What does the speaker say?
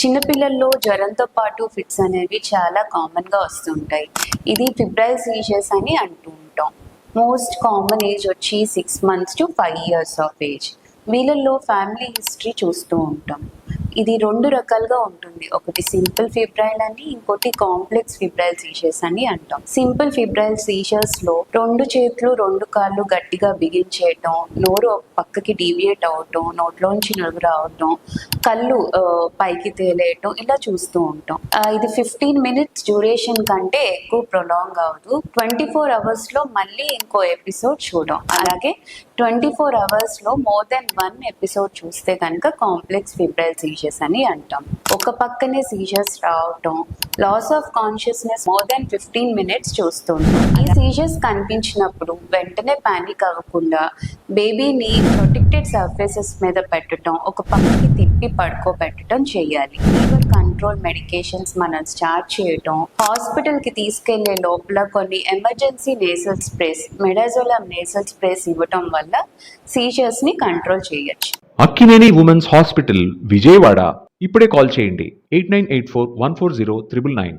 చిన్నపిల్లల్లో జ్వరంతో పాటు ఫిట్స్ అనేవి చాలా కామన్గా వస్తుంటాయి. ఇది ఫిబ్రైల్ సీజర్స్ అని అంటూ ఉంటాం. మోస్ట్ కామన్ ఏజ్ వచ్చి 6 months to 5 years of age. వీళ్ళల్లో ఫ్యామిలీ హిస్టరీ చూస్తూ ఉంటాం. ఇది 2 రకాలుగా ఉంటుంది. ఒకటి సింపుల్ ఫిబ్రైల్ అని, ఇంకోటి కాంప్లెక్స్ ఫిబ్రైల్ సీజర్స్ అని అంటాం. సింపుల్ ఫిబ్రైల్ సీజర్స్ లో 2 చేతులు 2 కాళ్ళు గట్టిగా బిగించేయటం, నోరు ఒక పక్కకి డీవియేట్ అవటం, నోట్లోంచి నలుగు రావటం, కళ్ళు పైకి తేలేయటం ఇలా చూస్తూ ఉంటాం. ఇది 15 minutes డ్యూరేషన్ కంటే ఎక్కువ ప్రొలాంగ్ అవ్వదు. 24 hours లో మళ్ళీ ఇంకో ఎపిసోడ్ చూడం. అలాగే 24 hours లో మోర్ దెన్ 1 ఎపిసోడ్ చూస్తే కనుక కాంప్లెక్స్ ఫిబ్రైల్ సీజర్స్ అని అంటాం. ఒక పక్కనే సీజర్స్ రావటం, loss of consciousness more than 15 minutes చూస్తుంటాం. ఈ సీజర్స్ కనిపించినప్పుడు వెంటనే పానిక్ అవ్వకుండా బేబీని ప్రొటెక్టెడ్ సర్ఫేసెస్ మీద పెట్టడం, ఒక పక్కకి తిప్పి పడుకోబెట్టడం చేయాలి. ఫీవర్ కంట్రోల్ మెడికేషన్స్ మనం స్టార్ట్ చేయటం, హాస్పిటల్ కి తీసుకెళ్లే లోపల కొన్ని emergency nasal sprays, midazolam nasal sprays ఇవ్వటం వల్ల సీజర్స్ ని కంట్రోల్ చేయొచ్చు. Akkineni women's hospital, Vijayawada. ఇప్పుడే కాల్ చేయండి 8984 140 999.